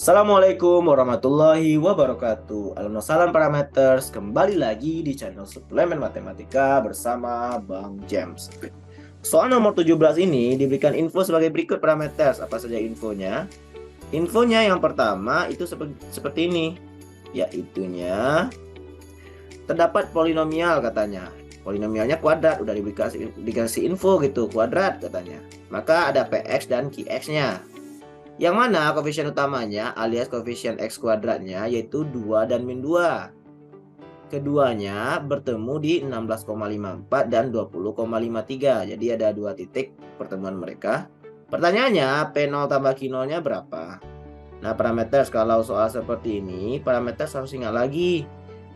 Assalamualaikum warahmatullahi wabarakatuh. Salam parameters, kembali lagi di channel Suplemen Matematika bersama Bang James. Soal nomor 17 ini diberikan info sebagai berikut parameters. Apa saja infonya? Infonya yang pertama itu seperti ini, yaitunya terdapat polinomial katanya. Polinomialnya kuadrat, udah dikasih info gitu, kuadrat katanya. Maka ada Px dan Qx-nya. Yang mana koefisien utamanya alias koefisien X kuadratnya yaitu 2 dan min 2. Keduanya bertemu di 16,54 dan 20,53. Jadi ada dua titik pertemuan mereka. Pertanyaannya P0 tambah Q0-nya berapa? Nah parameter kalau soal seperti ini parameter harus ingat lagi.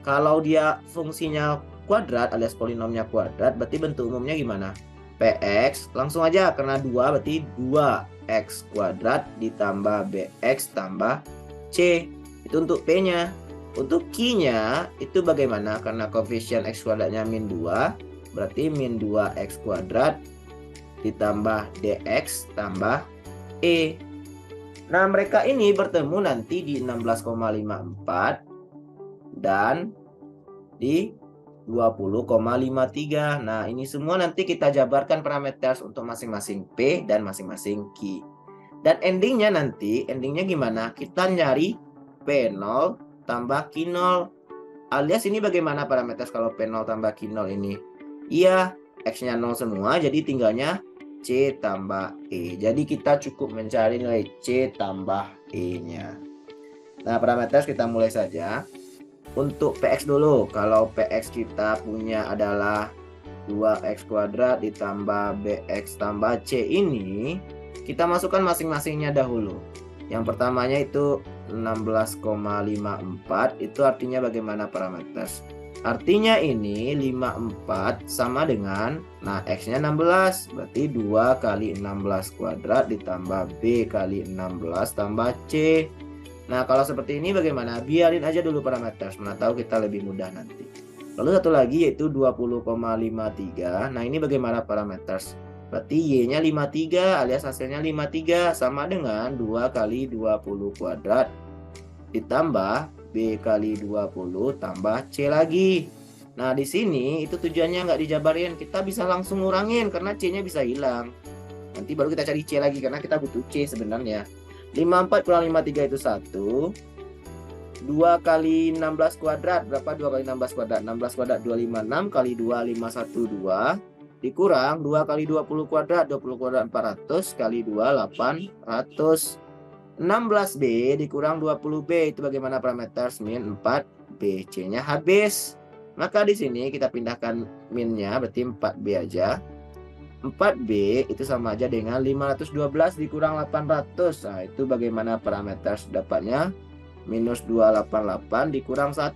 Kalau dia fungsinya kuadrat alias polinomnya kuadrat berarti bentuk umumnya gimana? Px langsung aja karena 2 berarti 2x kuadrat ditambah bx tambah c. Itu untuk p-nya. Untuk q-nya itu bagaimana? Karena koefisien x kuadratnya min 2 berarti min 2x kuadrat ditambah dx tambah e. Nah mereka ini bertemu nanti di 16,54 dan di 20,53. Nah, ini semua nanti kita jabarkan parameter untuk masing-masing P dan masing-masing Q. Dan endingnya gimana? Kita nyari P0 tambah Q0. Alias ini bagaimana parameter kalau P0 tambah Q0 ini? Iya, X-nya 0 semua, jadi tinggalnya C tambah E. Jadi kita cukup mencari nilai C tambah E-nya. Nah, parameter kita mulai saja. Untuk PX dulu, kalau PX kita punya adalah 2x kuadrat ditambah bx tambah c ini, kita masukkan masing-masingnya dahulu. Yang pertamanya itu 16,54, itu artinya bagaimana parameter? Artinya ini 54 sama dengan, nah x-nya 16, berarti 2 kali 16 kuadrat ditambah b kali 16 tambah c. Nah, kalau seperti ini bagaimana? Biarin aja dulu parameter, mana tahu kita lebih mudah nanti. Lalu satu lagi yaitu 20,53. Nah, ini bagaimana parameter? Berarti Y-nya 53 alias hasilnya 53 sama dengan 2 kali 20 kuadrat ditambah B kali 20 tambah C lagi. Nah, di sini itu tujuannya nggak dijabarin. Kita bisa langsung ngurangin karena C-nya bisa hilang. Nanti baru kita cari C lagi karena kita butuh C sebenarnya. 54 kurang 53 itu 1. 2 kali 16 kuadrat. Berapa 2 kali 16 kuadrat? 16 kuadrat 256 kali 2 512. Dikurang 2 kali 20 kuadrat. 20 kuadrat 400 kali 2 800. 16B dikurang 20B itu bagaimana parameter? Min 4B. C-nya habis. Maka di sini kita pindahkan minnya berarti 4B aja. 4B itu sama aja dengan 512 dikurang 800. Nah, itu bagaimana parameter dapatnya? Minus 288 dikurang 1.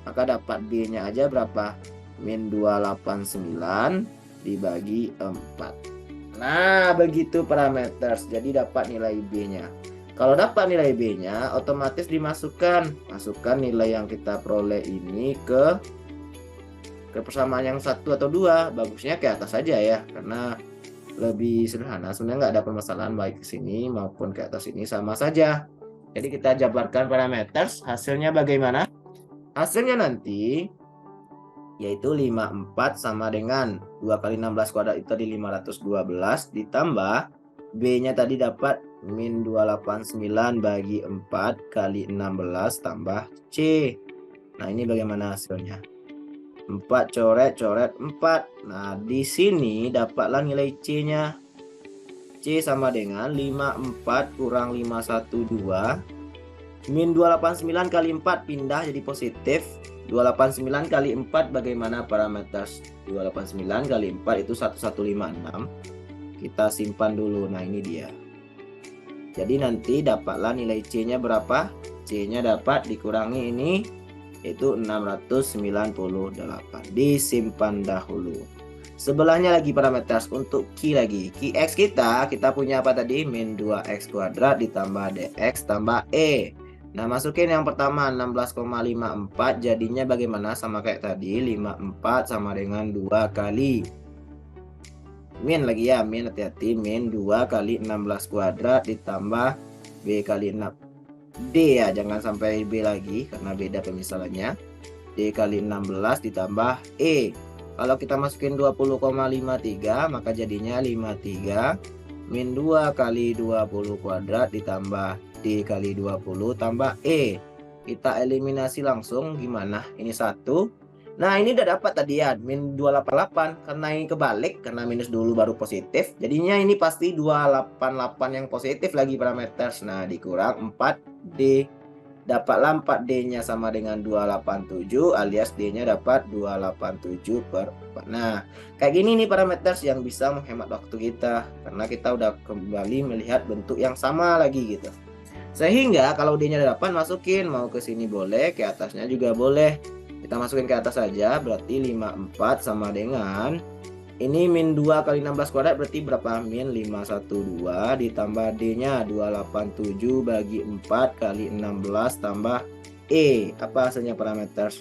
Maka dapat B-nya aja berapa? Min 289 dibagi 4. Nah, begitu parameter. Jadi dapat nilai B-nya. Kalau dapat nilai B-nya, otomatis dimasukkan. Masukkan nilai yang kita peroleh ini ke persamaan yang 1 atau 2, bagusnya ke atas saja ya, karena lebih sederhana. Sebenarnya nggak ada permasalahan baik ke sini maupun ke atas ini sama saja. Jadi kita jabarkan parameter, hasilnya bagaimana? Hasilnya nanti yaitu 54 sama dengan 2 kali 16 kuadrat itu tadi 512 ditambah B-nya tadi dapat min 289 bagi 4 kali 16 tambah C. Nah, ini bagaimana hasilnya? 4 coret 4. Nah, di sini dapatlah nilai C-nya. C sama dengan 54 kurang 512. Min 289 kali 4 pindah jadi positif. 289 kali 4 bagaimana parameter? 289 kali 4 itu 1156. Kita simpan dulu. Nah, ini dia. Jadi nanti dapatlah nilai C-nya berapa? C-nya dapat dikurangi ini itu 698. Disimpan dahulu. Sebelahnya lagi parameter untuk Q lagi. Qx kita punya apa tadi? Min 2x kuadrat ditambah dx tambah e. Nah, masukin yang pertama 16,54 jadinya bagaimana? Sama kayak tadi, 54 sama dengan 2 kali min lagi ya, min hati-hati, min 2 kali 16 kuadrat ditambah b kali 6 D ya, jangan sampai B lagi karena beda pemisalannya. D kali 16 ditambah E. Kalau kita masukin 20,53 maka jadinya 53 min 2 kali 20 kuadrat ditambah D kali 20 tambah E. Kita eliminasi langsung, gimana? Ini 1. Nah ini udah dapat tadi ya, min 288. Karena ini kebalik, karena minus dulu baru positif. Jadinya ini pasti 288 yang positif lagi parameter. Nah dikurang 4D. Dapatlah 4D-nya sama dengan 287 alias D-nya dapat 287 per 4. Nah, kayak gini nih parameter yang bisa menghemat waktu kita. Karena kita udah kembali melihat bentuk yang sama lagi gitu. Sehingga kalau D-nya dapat, masukin. Mau ke sini boleh, ke atasnya juga boleh. Kita masukin ke atas saja, berarti 54 sama dengan ini min 2 kali 16 kuadrat berarti berapa? Min 512 ditambah D-nya 287 bagi 4 kali 16 tambah E. Apa hasilnya parameter?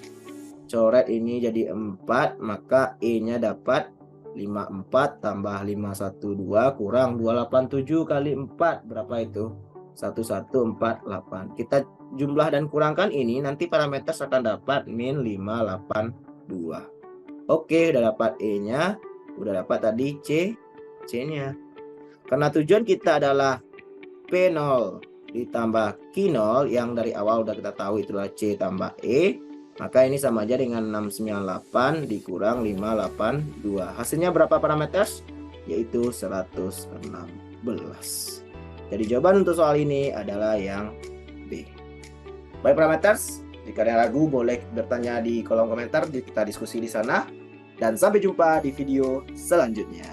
Coret ini jadi 4, maka E-nya dapat 54 tambah 512 kurang 287 kali 4. Berapa itu? 1148. Kita jumlah dan kurangkan ini, nanti parameter akan dapat min 582. Oke, udah dapat E-nya. Udah dapat tadi C-nya. Karena tujuan kita adalah P0 ditambah Q0 yang dari awal udah kita tahu itulah C tambah E. Maka ini sama aja dengan 698 dikurang 582. Hasilnya berapa parameter? Yaitu 116. Jadi jawaban untuk soal ini adalah yang B. Baik parameter, jika ada ragu boleh bertanya di kolom komentar, kita diskusi di sana. Dan sampai jumpa di video selanjutnya.